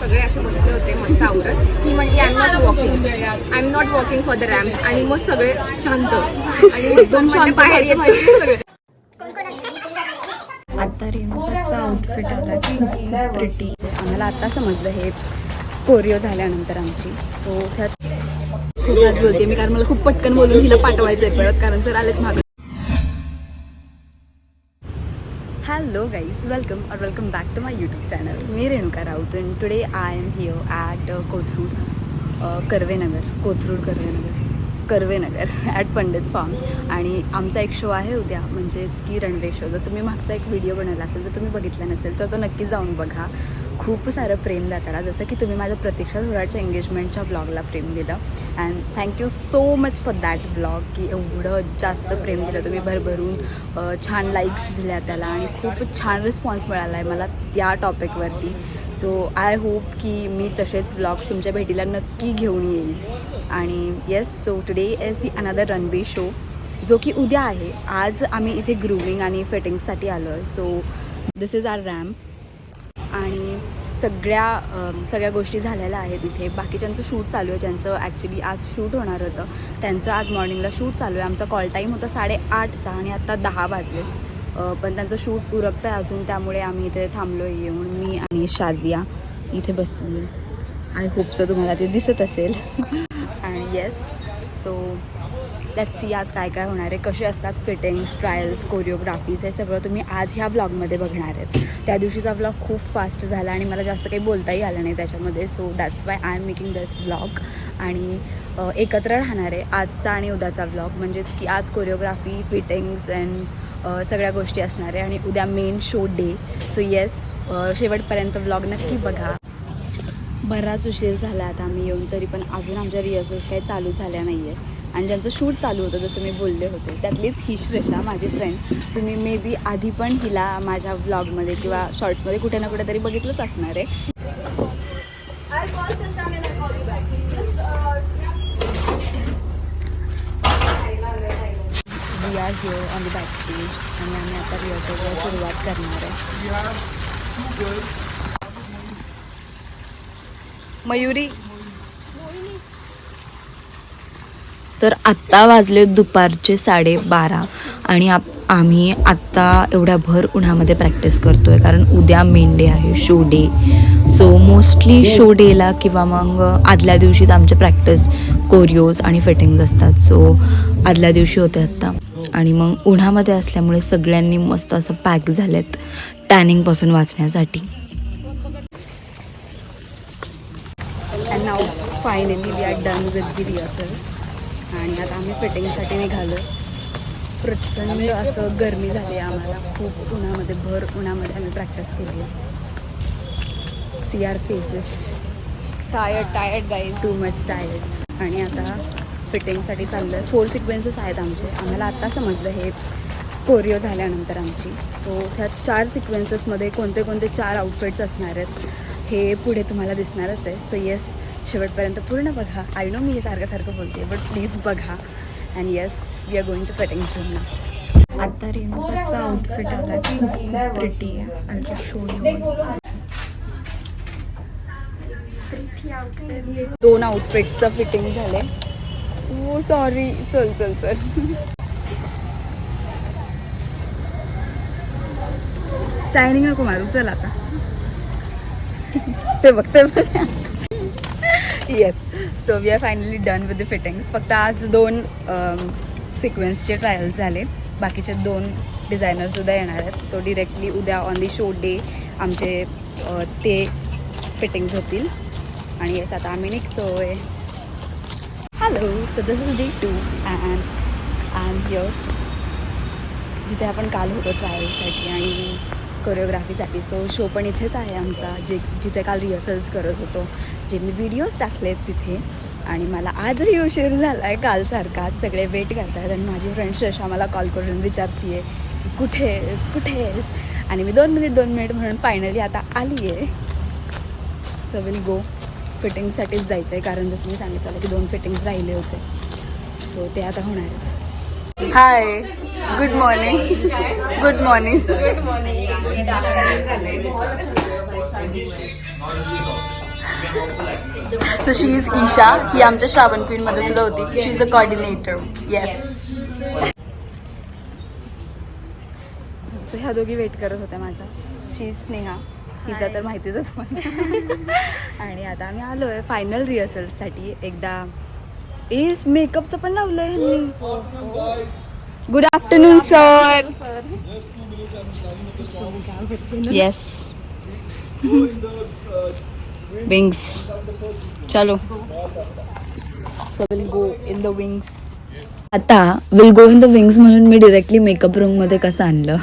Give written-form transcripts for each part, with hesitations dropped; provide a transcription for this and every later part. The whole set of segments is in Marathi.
सगळे असे बसले होते मस्त आवरत. ही म्हणली I am not walking for the ramp. आणि मग सगळे शांत आणि एकदम शांत बाहेर येत सगळे. आता रेणुकाचा आउटफिट आला खूप प्रिटी. आम्हाला आता समजलं हे कोरिओ झाल्यानंतर आमची. सो त्यात खूप आज बोलते मी, कारण मला खूप पटकन बोलून हिला पाठवायचं आहे परत, कारण सर आलेत मागं. Hello guys, welcome back to my YouTube channel. मी Renuka Raut and today I am here at Karvenagar at Pandit farms. आणि आमचा एक शो आहे उद्या, म्हणजेच की रनवे शो. जसं मी मागचा एक व्हिडिओ बनवला असेल, जर तुम्ही बघितला नसेल तर तो नक्की जाऊन बघा. खूप सारं प्रेम द्या, जसं की तुम्ही माझ्या प्रतीक्षा धुराच्या एंगेजमेंटच्या व्लॉगला प्रेम दिलं. And thank you so much for that vlog, की एवढं जास्त प्रेम दिलं तुम्ही, भरभरून छान लाईक्स दिल्या त्याला आणि खूप छान रिस्पॉन्स मिळाला आहे मला त्या टॉपिकवरती. सो आय होप की मी तसेच व्लॉग्स तुमच्या भेटीला नक्की घेऊन येईल. आणि yes, so today is the another runway show, जो की उद्या आहे. आज आम्ही इथे ग्रूमिंग आणि फिटिंग्ससाठी आलो आहे. So this is our ramp आणि सगळ्या गोष्टी झालेल्या आहेत इथे. बाकीच्यांचं शूट चालू आहे, ज्यांचं ॲक्च्युली आज शूट होणार होतं त्यांचं आज मॉर्निंगला शूट चालू आहे. आमचा कॉल टाईम होता 8:30चा आणि आत्ता 10 वाजले. पण त्यांचं शूट उरकतं आहे अजून, त्यामुळे आम्ही इथे थांबलो आहे येऊन. मी आणि शाजिया इथे बसली. आय होप सो तुम्हाला ते दिसत असेल. आणि येस, सो लेट्स सी आज काय काय होणार आहे, कसे असतात फिटिंग्स, ट्रायल्स, कोरिओग्राफीज, हे सगळं तुम्ही आज ह्या व्लॉगमध्ये बघणार आहेत. त्या दिवशीचा व्लॉग खूप फास्ट झाला आणि मला जास्त काही बोलताही आलं नाही त्याच्यामध्ये. So that's why I am making this vlog. आणि एकत्र राहणार आहे आजचा आणि उद्याचा व्लॉग, म्हणजेच की आज कोरिओग्राफी, फिटिंग्स अँड सगळ्या गोष्टी असणार आहे आणि उद्या main show day. So yes, शेवटपर्यंत व्लॉग नक्की बघा. बराच उशीर झाला आता आम्ही येऊन, तरी पण अजून आमच्या रिहर्सल्स काही चालू झाल्या नाही आहे. आणि ज्यांचं शूट चालू होतं जसं मी बोलले होते, त्यातलीच ही श्रेषा माझी फ्रेंड. तुम्ही मे बी आधी पण हिला माझ्या व्लॉगमध्ये किंवा शॉर्ट्समध्ये कुठे ना कुठे तरी बघितलंच असणार आहे. We are here on the back stage आणि आम्ही आता रिहर्सलला सुरुवात करणार आहे. मयुरी, तर आत्ता वाजले दुपारचे 12:30 आणि आम्ही आत्ता एवढ्या भर उन्हामध्ये प्रॅक्टिस करतो आहे, कारण उद्या मेन डे आहे, show day. So mostly show डेला किंवा मग आदल्या दिवशीच आमचे प्रॅक्टिस, कोरिओज आणि फिटिंग्स असतात. सो आदल्या दिवशी होते आत्ता. आणि मग उन्हामध्ये असल्यामुळे सगळ्यांनी मस्त असं पॅक झालेत टॅनिंगपासून वाचण्यासाठी. And now finally we are done with the rehearsals. आणि आता आम्ही फिटिंगसाठी निघालो. प्रचंड असं गरमी झाली आहे आम्हाला, खूप उन्हामध्ये, भर उन्हामध्ये आम्ही प्रॅक्टिस केली. See our faces tired guys, too much tired. आणि आता फिटिंगसाठी चाललं आहे. 4 सिक्वेन्सेस आहेत आमचे. आम्हाला आत्ता समजलं हे कोरिओ झाल्यानंतर आमची. सो ह्या 4 सिक्वेन्सेसमध्ये कोणते 4 आउटफिट्स असणार आहेत हे पुढे तुम्हाला दिसणारच आहे. सो येस, शेवटपर्यंत पूर्ण बघा. आय नो मी हे सारखं बोलते, बट प्लीज बघा. And yes, we are going to fittings room ना. आता रेणुकाचा आउटफिट आला खूप प्रिटी आहे. I just show you. 2 आउटफिट्सचं फिटिंग झाले. ओ सॉरी, चल शायनिंग नको मारू, चल आता. ते बघ. Yes, so we are finally done with the fittings. फक्त आज 2 सिक्वेन्सचे ट्रायल्स झाले, बाकीचे 2 डिझायनरसुद्धा येणार आहेत. सो डिरेक्टली उद्या ऑन दी शो डे आमचे ते फिटिंग्स होतील. आणि येस, आता आम्ही निघतोय. Hello, so this is day 2 and I am here जिथे आपण काल होतो ट्रायल्ससाठी आणि कोरिओग्राफीसाठी. सो शो पण इथेच आहे आमचा, जिथे काल रिहर्सल्स करत होतो, जे मी व्हिडिओज टाकलेत तिथे. आणि मला आजही उशीर झाला आहे कालसारखाच. सगळे वेट करत आहेत आणि माझी फ्रेंड श्रेषा मला कॉल करून विचारते आहे की कुठे आहेस. आणि मी 2 मिनिट म्हणून फायनली आता आली आहे. सो विल गो. फिटिंगसाठीच जायचं आहे, कारण जसं मी सांगितलं की 2 फिटिंग्स राहिले होते. सो ते आता होणार आहेत. Hi, good morning. So she is Isha. ही आमच्या श्रावण क्वीन मध्ये सुद्धा होती. She is a coordinator. Yes. So ह्या दोघी वेट करत होत्या माझा. She is Sneha. तिचा तर माहितीच होतं मला. आणि आता आम्ही आलो आहे फायनल रिहर्सलसाठी. एकदा मेकअपचं पण लावलंय ह्यांनी. Good afternoon sir. Yes. Wings. चलो. So will go in the wings. आता will go in the wings म्हणून मी डिरेक्टली मेकअप रूममध्ये कसं आणलं.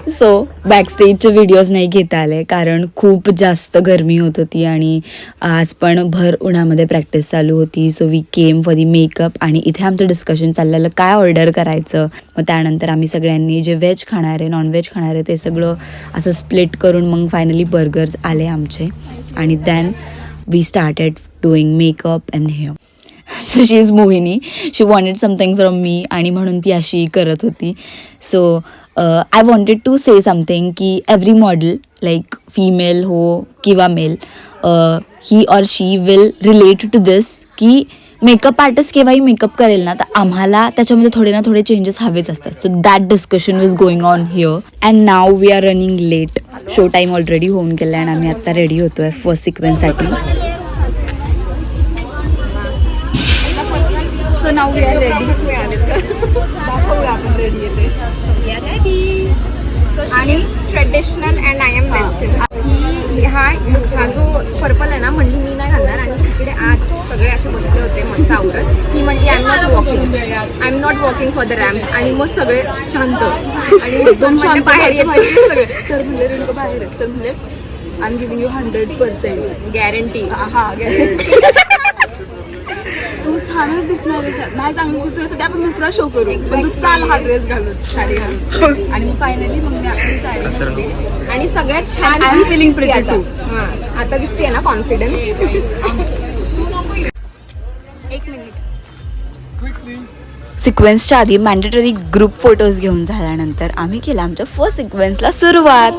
सो बॅकस्टेजचे व्हिडिओज नाही घेता आले कारण खूप जास्त गरमी होत होती आणि आज पण भर उन्हामध्ये प्रॅक्टिस चालू होती. So we came for the makeup आणि इथे आमचं डिस्कशन चाललेलं काय ऑर्डर करायचं. मग त्यानंतर आम्ही सगळ्यांनी जे व्हेज खाणार आहे नॉनव्हेज खाणार आहे ते सगळं असं स्प्लिट करून मग फायनली बर्गर्स आले आमचे. आणि then we started doing makeup and hair. So she is Mohini. She wanted something from me आणि म्हणून ती अशी करत होती. So I wanted to say something की एव्हरी मॉडेल लाईक फीमेल हो किंवा मेल ही और she will relate to this की मेकअप आर्टिस्ट केव्हाही मेकअप करेल ना तर आम्हाला त्याच्यामध्ये थोडे ना थोडे चेंजेस हवेच असतात. So that discussion was going on here and now we are running late. Show time already होऊन गेला आणि आम्ही आत्ता रेडी होतो आहे फर्स्ट सिक्वेन्ससाठी. So now we are ready. दाखवूया आपण रेडी येते. आणि traditional and I am western. हा जो पर्पल आहे ना म्हणली मी नाही घालणार आणि तिकडे आज सगळे असे बसले होते मस्त आवडत. ही म्हणली I am not walking for the ramp. आणि मग सगळे शांत आणि मग बाहेर येत सगळे. सर म्हणले रेणुका बाहेर आहे. सर म्हणले I am giving you 100% guarantee. हा गॅरंटी. तू छानच दिसणार आहे. नाही चांगली तुझ्यासाठी आपण दुसरा शो करू पण तू चाल हा ड्रेस घालून साडी घालून. आणि मग फायनली मग मी आपली साडी आणि सगळ्यात छान आय एम फिलिंग प्रिटी आता. टू. आता दिसते ना कॉन्फिडन्स. एक मिनिट. सिक्वेन्सच्या आधी मॅन्डेटरी ग्रुप फोटोज घेऊन झाल्यानंतर आम्ही केला आमच्या फर्स्ट सिक्वेन्सला सुरुवात.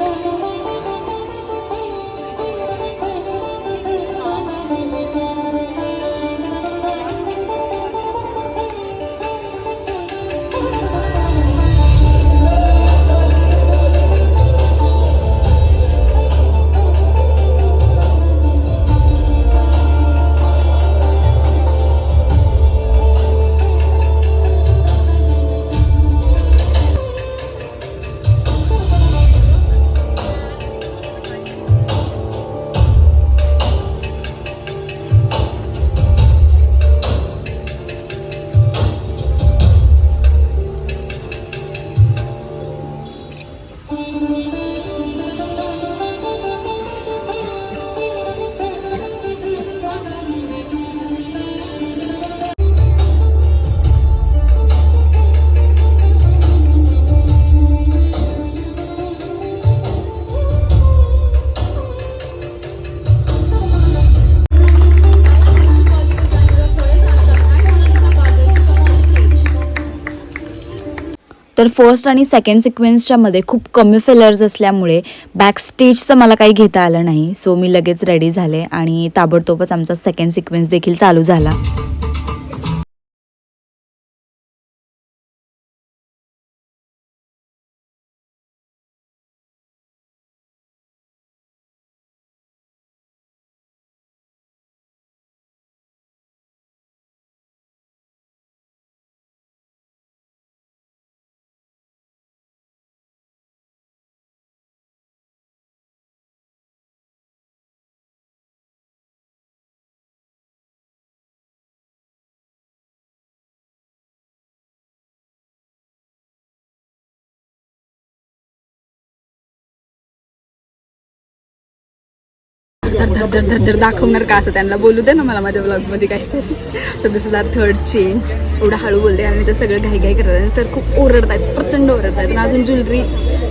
तर फर्स्ट आणि सेकंड सिक्वेन्सच्या मध्ये खूप कमी फिलर्स असल्यामुळे बॅकस्टेजचं मला काही घेता आलं नाही. सो मी लगेच रेडी झाले आणि ताबडतोबच आमचा सेकंड सिक्वेन्स देखील चालू झाला. धर दाखवणार का असं त्यांना बोलू दे ना मला माझ्या ब्लॉगमध्ये काहीतरी. So this is our third change. एवढं हळू बोलते आणि ते सगळं घाई करतात आणि सर खूप ओरडत आहेत, प्रचंड ओरडत आहेत. आणि अजून ज्वेलरी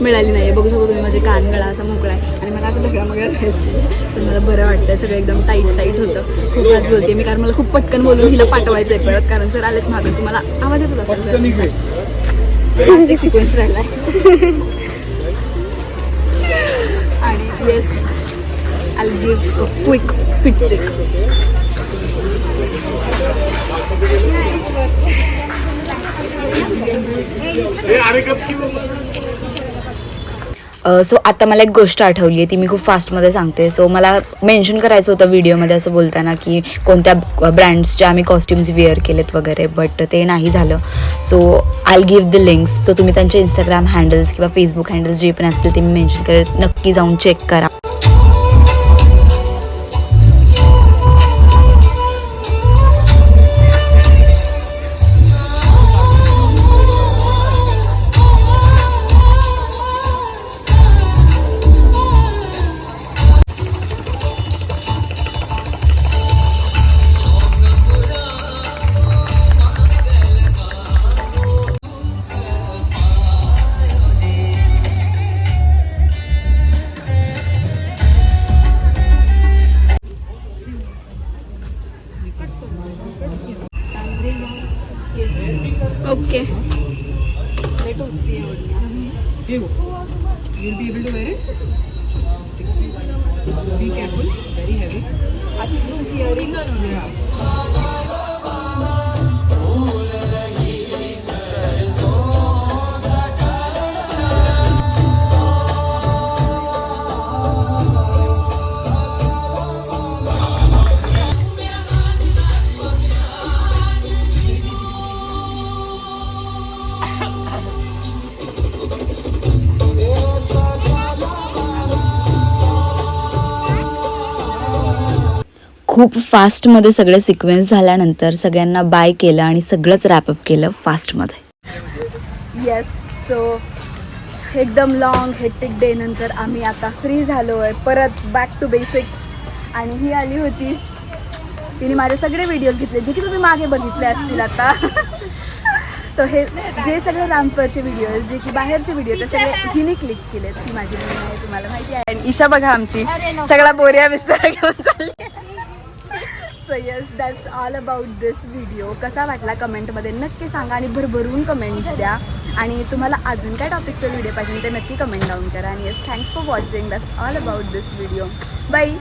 मिळाली नाही. बघू शकतो तुम्ही माझे कान गळा असा मोकळा आहे आणि मला असं ढगळा मगळा असते तर मला बरं वाटतं. सगळं एकदम टाईट होतं. खूप फास्ट बोलते मी कारण मला खूप पटकन बोलून हिला पाठवायचं आहे परत कारण सर आलेत मागं. तुम्हाला आवाज येतो असेल सिक्वेन्स राहिला आणि yes I give a quick fit check. So आता मला एक गोष्ट आठवली आहे, ती मी खूप फास्टमध्ये सांगते. सो मला मेन्शन करायचं होतं व्हिडिओमध्ये असं बोलताना की कोणत्या ब्रँड्सचे आम्ही कॉस्ट्युम्स वेअर केलेत वगैरे, बट ते नाही झालं. So I give the links. So तुम्ही त्यांचे इंस्टाग्राम हँडल्स किंवा फेसबुक हँडल्स जे पण असतील ते मी मेन्शन करेल, नक्की जाऊन चेक करा. Okay. You'll be able to wear it. Be careful, very heavy. Yeah. खूप फास्टमध्ये सगळे सिक्वेन्स झाल्यानंतर सगळ्यांना बाय केलं आणि सगळंच रॅपअप केलं फास्टमध्ये. येस. सो एकदम लॉंग हेक्टिक डे नंतर आम्ही आता फ्री झालो आहे, परत बॅक टू बेसिक्स. आणि ही आली होती, तिने माझे सगळे व्हिडिओज घेतले जे की तुम्ही मागे बघितले असतील आता. तर हे जे सगळे रॅम्पवरचे व्हिडिओज, जे की बाहेरचे व्हिडिओ, ते सगळे हिने क्लिक केलेत. ती माझी मुलगी आहे, तुम्हाला माहिती आहे. आणि ईशा बघा आमची सगळा बोरिया बिस्तारा घेऊन चालली. So yes, that's all about this video. कसा वाटला कमेंटमध्ये नक्की सांगा आणि भरभरून कमेंट्स द्या. आणि तुम्हाला अजून काय टॉपिकचा व्हिडिओ पाहिजे ते नक्की कमेंट डाऊन करा. आणि yes, thanks for watching. That's all about this video. Bye.